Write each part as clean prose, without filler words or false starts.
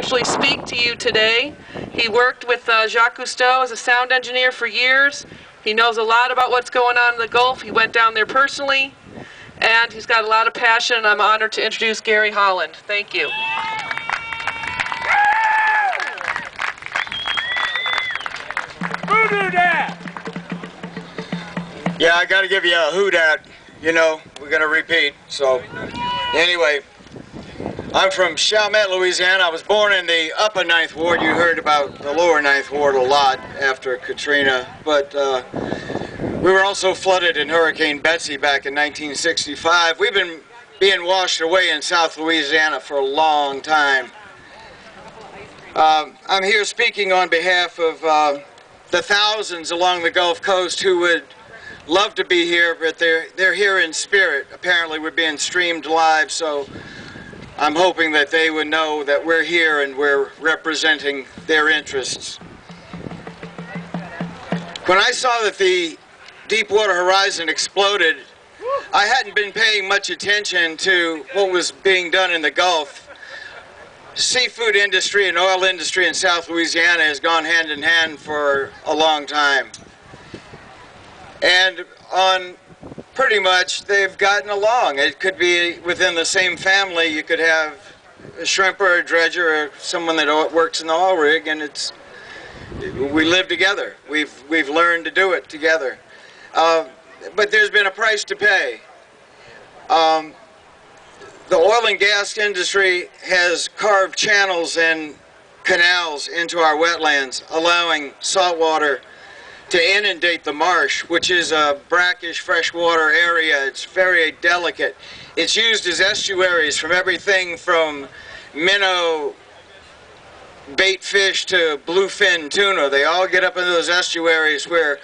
actually speak to you today. He worked with Jacques Cousteau as a sound engineer for years. He knows a lot about what's going on in the Gulf. He went down there personally, and he's got a lot of passion, and I'm honored to introduce Gary Holland. Thank you. Who dat? Yeah, I got to give you a who dat. You know, we're going to repeat. So, anyway, I'm from Chalmette, Louisiana. I was born in the upper Ninth Ward. You heard about the lower Ninth Ward a lot after Katrina. But we were also flooded in Hurricane Betsy back in 1965. We've been being washed away in South Louisiana for a long time. I'm here speaking on behalf of the thousands along the Gulf Coast who would love to be here, but they're here in spirit. Apparently we're being streamed live, so I'm hoping that they would know that we're here and we're representing their interests. When I saw that the Deepwater Horizon exploded, I hadn't been paying much attention to what was being done in the Gulf. Seafood industry and oil industry in South Louisiana has gone hand in hand for a long time. And on pretty much they've gotten along. It could be within the same family. You could have a shrimper or a dredger or someone that works in the oil rig, and we live together. We've learned to do it together. But there's been a price to pay. The oil and gas industry has carved channels and canals into our wetlands, allowing saltwater to inundate the marsh, which is a brackish freshwater area. It's very delicate. It's used as estuaries from everything from minnow, bait fish to bluefin tuna. They all get up into those estuaries where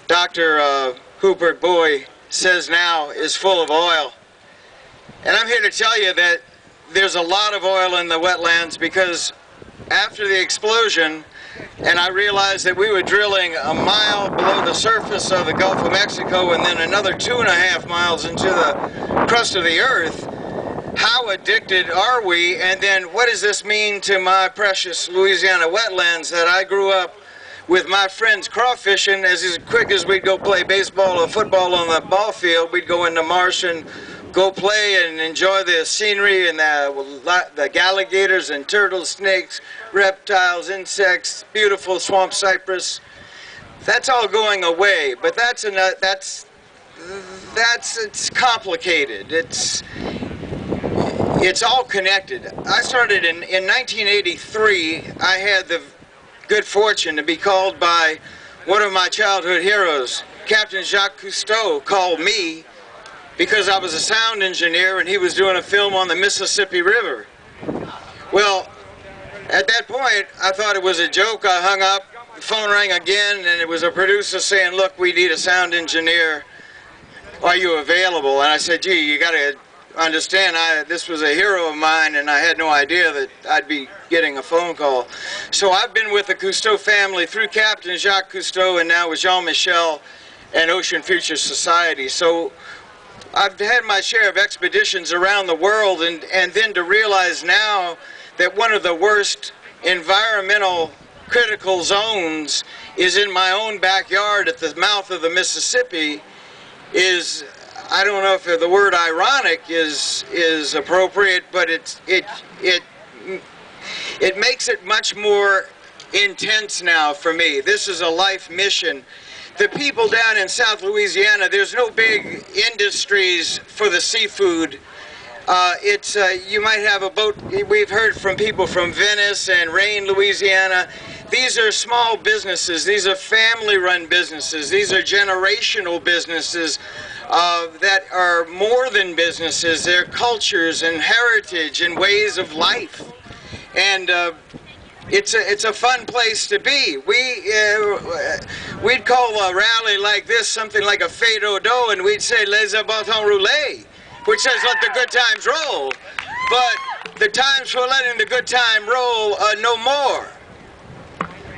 Dr. Hubert Boy says now is full of oil. And I'm here to tell you that there's a lot of oil in the wetlands because after the explosion, and I realized that we were drilling a mile below the surface of the Gulf of Mexico and then another 2.5 miles into the crust of the earth. How addicted are we? And then what does this mean to my precious Louisiana wetlands that I grew up with my friends crawfishing? As quick as we'd go play baseball or football on the ball field, we'd go in the marsh and go play and enjoy the scenery and the alligators and turtles, snakes, reptiles, insects, beautiful swamp cypress. That's all going away, but it's complicated. It's all connected. I started in 1983. I had the good fortune to be called by one of my childhood heroes. Captain Jacques Cousteau called me because I was a sound engineer and he was doing a film on the Mississippi River. Well, at that point, I thought it was a joke. I hung up, the phone rang again, and it was a producer saying, look, we need a sound engineer. Are you available? And I said, gee, you got to understand, this was a hero of mine, and I had no idea that I'd be getting a phone call. So I've been with the Cousteau family through Captain Jacques Cousteau and now with Jean-Michel and Ocean Future Society. So I've had my share of expeditions around the world, and then to realize now that one of the worst environmental critical zones is in my own backyard at the mouth of the Mississippi is, I don't know if the word ironic is appropriate, but it makes it much more intense now for me. This is a life mission. The people down in South Louisiana, there's no big industries for the seafood. You might have a boat. We've heard from people from Venice and Rayne, Louisiana. These are small businesses. These are family-run businesses. These are generational businesses that are more than businesses. They're cultures and heritage and ways of life. And it's a fun place to be. We'd call a rally like this something like a fête au dos, and we'd say les bâtons roulés, which says let the good times roll. But the times for letting the good time roll are no more.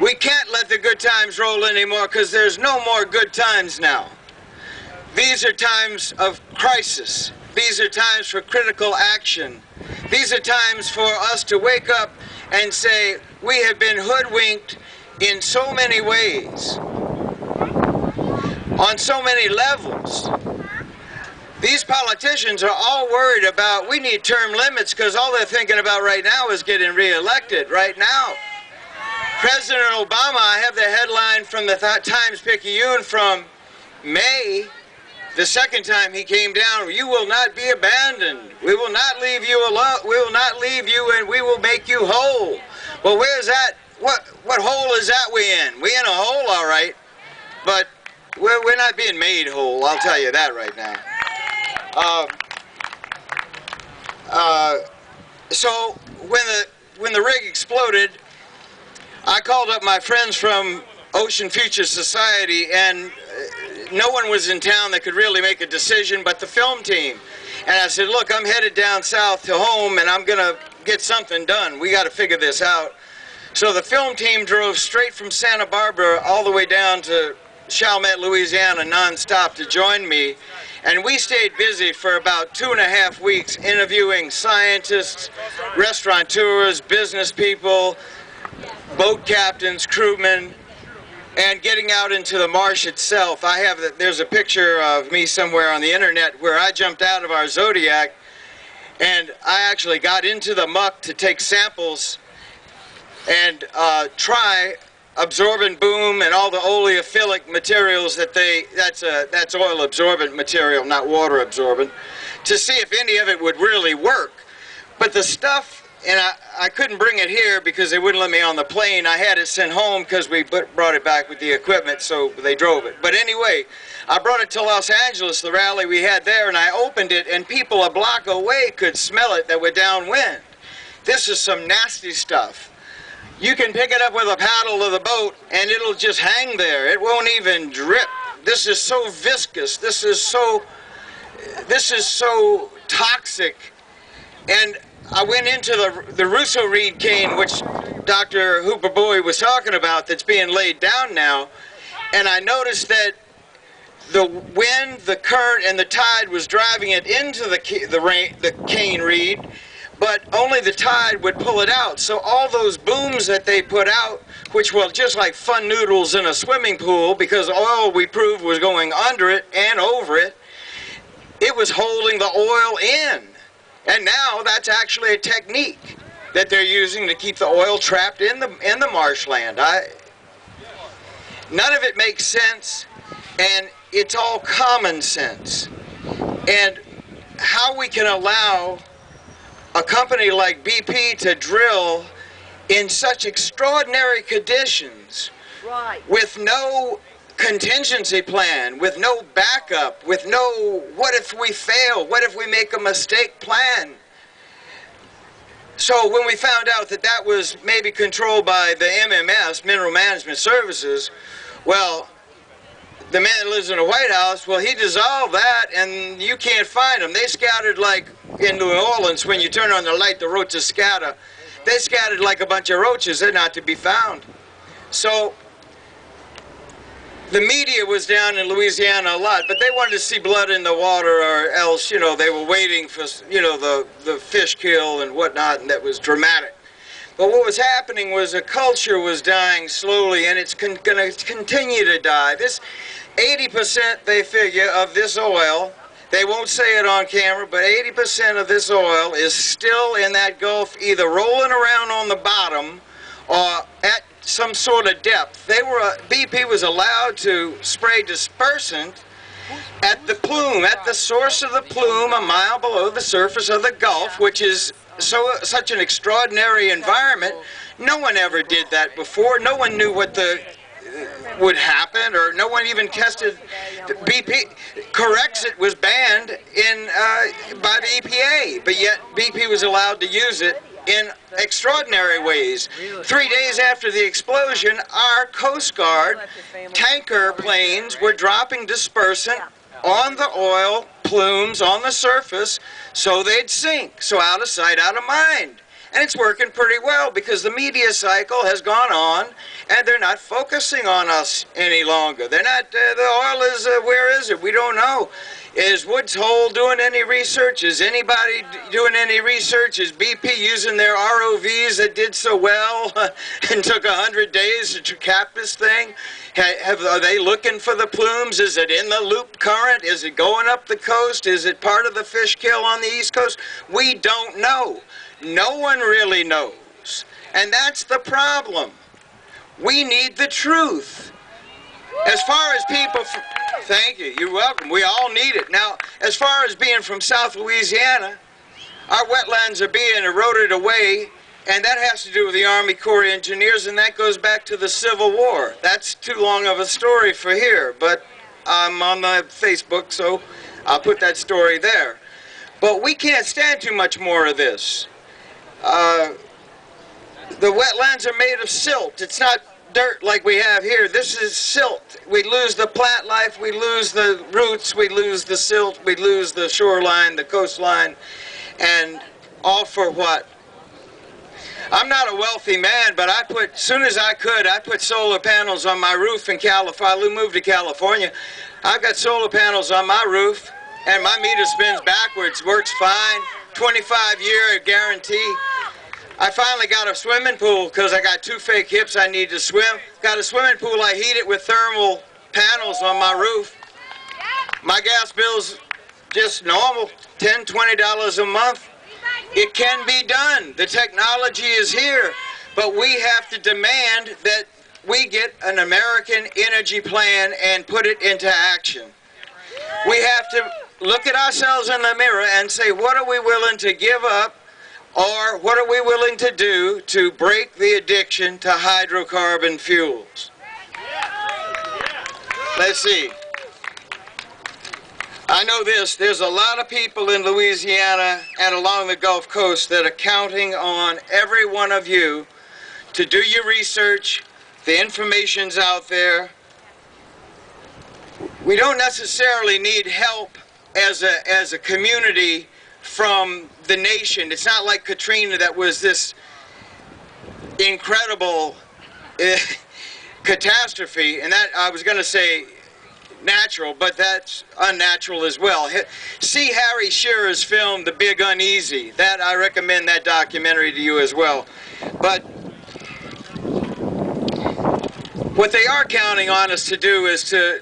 We can't let the good times roll anymore because there's no more good times now. These are times of crisis. These are times for critical action. These are times for us to wake up and say we have been hoodwinked in so many ways, on so many levels. These politicians are all worried about, we need term limits, because all they're thinking about right now is getting reelected right now. President Obama, I have the headline from the Times-Picayune from May, the second time he came down, "You will not be abandoned. We will not leave you alone. We will not leave you, and we will make you whole." Well, where's that? What hole is that we in? We in a hole, all right, but we're not being made whole, I'll tell you that right now. So when the rig exploded, I called up my friends from Ocean Future Society, and no one was in town that could really make a decision but the film team. And I said, look, I'm headed down south to home, and I'm going to get something done. We got to figure this out. So the film team drove straight from Santa Barbara all the way down to Chalmette, Louisiana, nonstop to join me. And we stayed busy for about 2.5 weeks interviewing scientists, restaurateurs, business people, boat captains, crewmen, and getting out into the marsh itself. There's a picture of me somewhere on the internet where I jumped out of our Zodiac, and I actually got into the muck to take samples and try absorbent boom and all the oleophilic materials that's oil absorbent material, not water absorbent, to see if any of it would really work. But the stuff, and I couldn't bring it here because they wouldn't let me on the plane. I had it sent home because we brought it back with the equipment, so they drove it. But anyway, I brought it to Los Angeles, the rally we had there, and I opened it, and people a block away could smell it that were downwind. This is some nasty stuff. You can pick it up with a paddle of the boat, and it'll just hang there. It won't even drip. This is so viscous. This is so toxic. And I went into the Russo Reed cane, which Dr. Hooper Bowie was talking about, that's being laid down now, and I noticed that the wind, the current, and the tide was driving it into the cane reed, but only the tide would pull it out. So all those booms that they put out, which were just like fun noodles in a swimming pool, because oil, we proved, was going under it and over it, it was holding the oil in. And now that's actually a technique that they're using to keep the oil trapped in the marshland. None of it makes sense, and it's all common sense. And how we can allow a company like BP to drill in such extraordinary conditions, right, with no contingency plan, with no backup, with no what if we fail, what if we make a mistake plan. So when we found out that that was maybe controlled by the MMS, Mineral Management Services, well, the man that lives in the White House, well, he dissolved that, and you can't find them. They scattered like in New Orleans, when you turn on the light, the roaches scatter. They scattered like a bunch of roaches. They're not to be found. So the media was down in Louisiana a lot, but they wanted to see blood in the water, or else, you know, they were waiting for, you know, the fish kill and whatnot, and that was dramatic. But what was happening was a culture was dying slowly, and it's going to continue to die. This 80%, they figure, of this oil, they won't say it on camera, but 80% of this oil is still in that Gulf, either rolling around on the bottom or at some sort of depth. BP was allowed to spray dispersant at the plume, at the source of the plume, a mile below the surface of the Gulf, which is such an extraordinary environment. No one ever did that before. No one knew what would happen, or no one even tested. BP Corexit was banned by the EPA, but yet BP was allowed to use it in extraordinary ways. 3 days after the explosion, our Coast Guard tanker planes were dropping dispersant on the oil plumes on the surface so they'd sink. So out of sight, out of mind. And it's working pretty well because the media cycle has gone on and they're not focusing on us any longer. They're not, the oil is, where is it? We don't know. Is Woods Hole doing any research? Is anybody doing any research? Is BP using their ROVs that did so well and took 100 days to cap this thing? Are they looking for the plumes? Is it in the loop current? Is it going up the coast? Is it part of the fish kill on the East Coast? We don't know. No one really knows. And that's the problem. We need the truth. As far as people, thank you, you're welcome. We all need it. Now, as far as being from South Louisiana, our wetlands are being eroded away, and that has to do with the Army Corps of Engineers, and that goes back to the Civil War. That's too long of a story for here, but I'm on the Facebook, so I'll put that story there. But we can't stand too much more of this. The wetlands are made of silt. It's not dirt like we have here. This is silt. We lose the plant life, we lose the roots, we lose the silt, we lose the shoreline, the coastline, and all for what? I'm not a wealthy man, but as soon as I could, I put solar panels on my roof in California. I moved to California. I've got solar panels on my roof, and my meter spins backwards, works fine, 25-year guarantee. I finally got a swimming pool because I got 2 fake hips I need to swim. Got a swimming pool, I heat it with thermal panels on my roof. My gas bill's just normal, $10, $20 a month. It can be done. The technology is here, but we have to demand that we get an American energy plan and put it into action. We have to look at ourselves in the mirror and say, what are we willing to give up? Or what are we willing to do to break the addiction to hydrocarbon fuels? Let's see. I know this. There's a lot of people in Louisiana and along the Gulf Coast that are counting on every one of you to do your research. The information's out there. We don't necessarily need help as a community from the nation. It's not like Katrina that was this incredible catastrophe, and that I was going to say natural, but that's unnatural as well. See Harry Shearer's film, The Big Uneasy. That I recommend that documentary to you as well. But what they are counting on us to do is to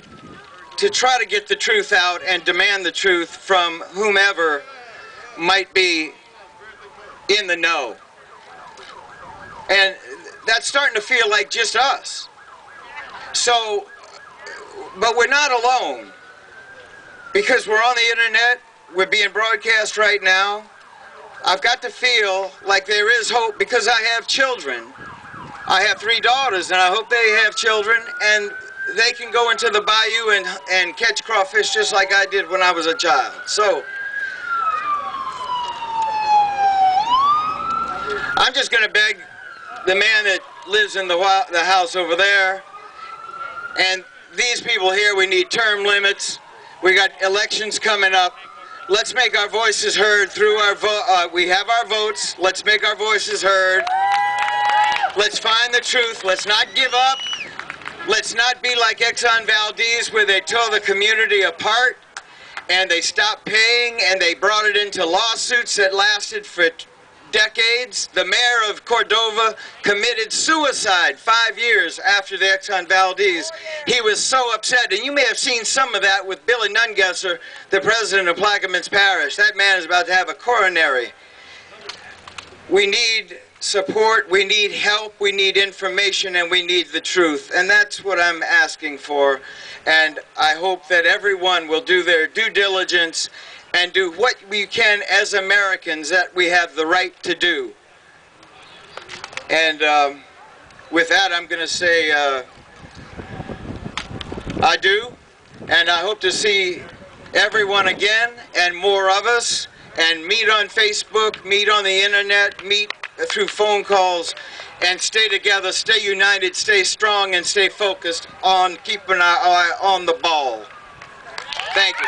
try to get the truth out and demand the truth from whomever might be in the know. And that's starting to feel like just us. So, but we're not alone, because we're on the internet, we're being broadcast right now. I've got to feel like there is hope because I have children. I have 3 daughters, and I hope they have children, and they can go into the bayou and catch crawfish just like I did when I was a child. So, I'm just going to beg the man that lives in the house over there, and these people here, we need term limits. We got elections coming up. Let's make our voices heard through our vote. We have our votes. Let's make our voices heard. Let's find the truth. Let's not give up. Let's not be like Exxon Valdez, where they tore the community apart and they stopped paying and they brought it into lawsuits that lasted for decades. The mayor of Cordova committed suicide 5 years after the Exxon Valdez. He was so upset, and you may have seen some of that with Billy Nungesser, the president of Plaquemines Parish. That man is about to have a coronary. We need support, we need help, we need information, and we need the truth. And that's what I'm asking for. And I hope that everyone will do their due diligence and do what we can as Americans that we have the right to do. And with that, I'm going to say I do, and I hope to see everyone again and more of us, and meet on Facebook, meet on the internet, meet through phone calls, and stay together, stay united, stay strong, and stay focused on keeping our eye on the ball. Thank you.